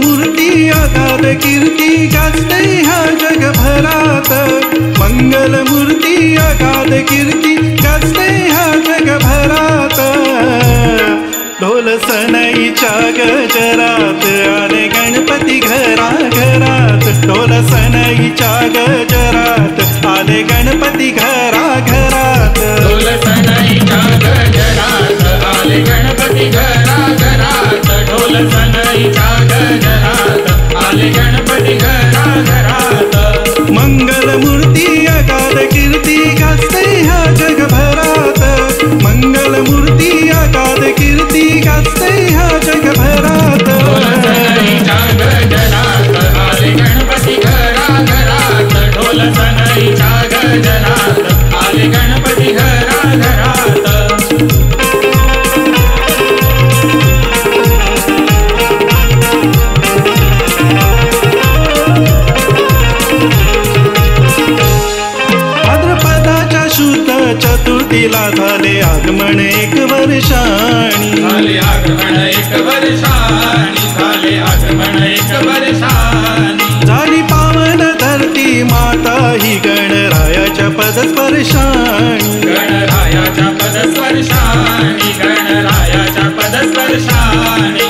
मंगलमूर्ती अगाध कीर्ती गाजते ह्या जगभरात, मंगलमूर्ती अगाध कीर्ती गाजते ह्या जगभरात. ढोल सनईच्या गजरात आले गणपती घराघरात, ढोल सनईच्या गजरात आले गणपती घराघरात. ढोल सनईच्या गजरात आले गणपती घराघरात, ढोल सनईच्या गजरात आले गणपती घराघरात. मंगलमूर्ती अगाध कीर्ती गाजते ह्या जगभरात, मंगलमूर्ती अगाध कीर्ती गाजते ह्या जगभरात. ढोल सनईच्या गजरात आले गणपती घराघरात, ढोल सनईच्या गजरात आले गणपती घराघरात. चतुर्थीला झाले आगमन एक वर्षाणी, झाले आगमन एक वर्षाणी, झाले आगमन एक वर्षाणी. झाली पावन धरती माता ही गणरायाच्या पदस्पर्शाणी, गणरायाच्या पदस्पर्शाणी, गणरायाच्या पदस्पर्शाणी.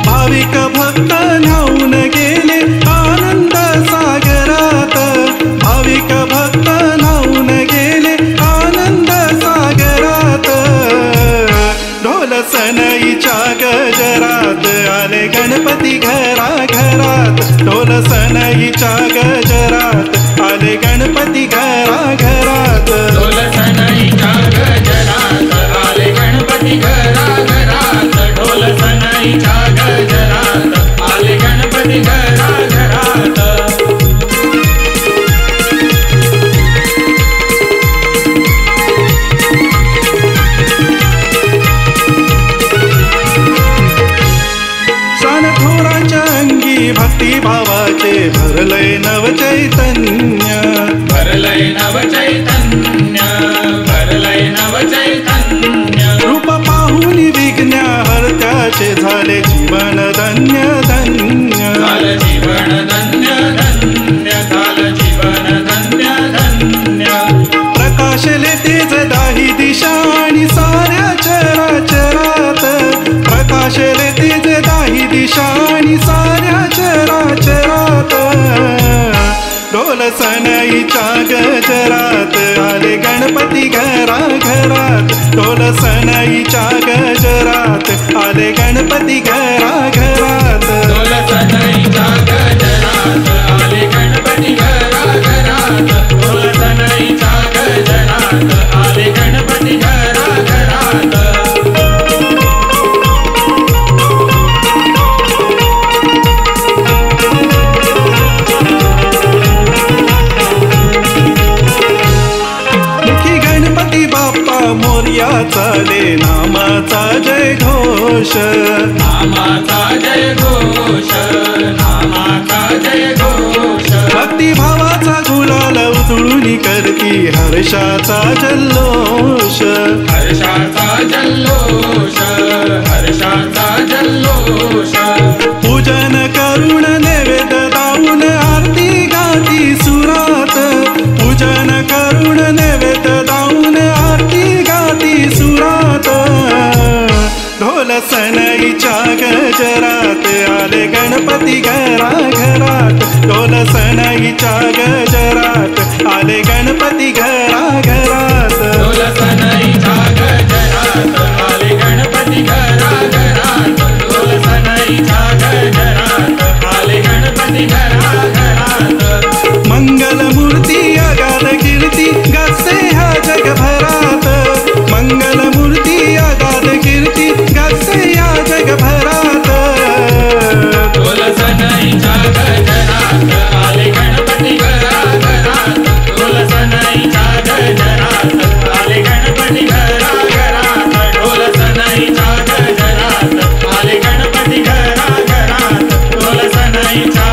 भाविक भक्त न्हाऊन गेले आनंद सागरात, भाविक भक्त न्हाऊन गेले आनंद सागरात. ढोल सनईच्या गजरात आले गणपती घराघरात, ढोल सनईच्या गजरात आले गणपती घराघरात. ढोल सनईच्या गजरात आले गणपती घराघरात, ढोल सनईच्या गजरात आले गणपती घराघरात. थोराच्या अंगी भक्तिभावाचे भरलय नवचैतन्य, भरलय नवचैतन्य, भरलय नवचैतन्य. रूप पाहून विघ्न हरत्याचे झाले जीवन धन्य धन्य, झालं जीवन धन्य धन्य, झालं जीवन धन्य धन्य. प्रकाशले तेज दाही दिशा आणि साऱ्या चराचरात, प्रकाशले तेज दाही दिशा आणि साऱ्या चराचरात. ढोल सनईच्या गजरात आले गणपती घराघरात, ढोल सनईच्या गजरात आले गणपती घराघरात. ढोल सनईच्या गजरात आले गणपती घराघरात, ढोल सनईच्या गजरात आले गणपती घराघरात. मोरया चाले नामाचा जय घोष, नामाचा जय घोष, नामाचा जय घोष. भक्तिभावाचा गुलाल उधळून करती हर्षाचा जल्लोष, हर्षाचा जल्लोष, हर्षाचा जल्लोष. पूजन करून नैवेद्य दाऊन आरती गाती सुरात, पूजन करून नैवेद्य दाऊन आरती गाती सुरात. ढोल सनईच्या गजरात आले गणपती घराघरात, ढोल सनईच्या गजरात आले गणपती घराघरात. ढोल सनईच्या गजरात आले गणपती घराघरात, ढोल सनईच्या गजरात आले गणपती घराघरात. मंगलमूर्ती अगाध कीर्ती गाजते ह्या जगभरात, मंगलमूर्ती अगाध कीर्ती गाजते ह्या जगभरात. ढोल सनईच्या गजरात आले गणपती घराघरात, ढोल सनईच्या गजरात आले गणपती घराघरात, ढोल सनईच्या गजरात आले गणपती घराघरात, ढोल सनईच्या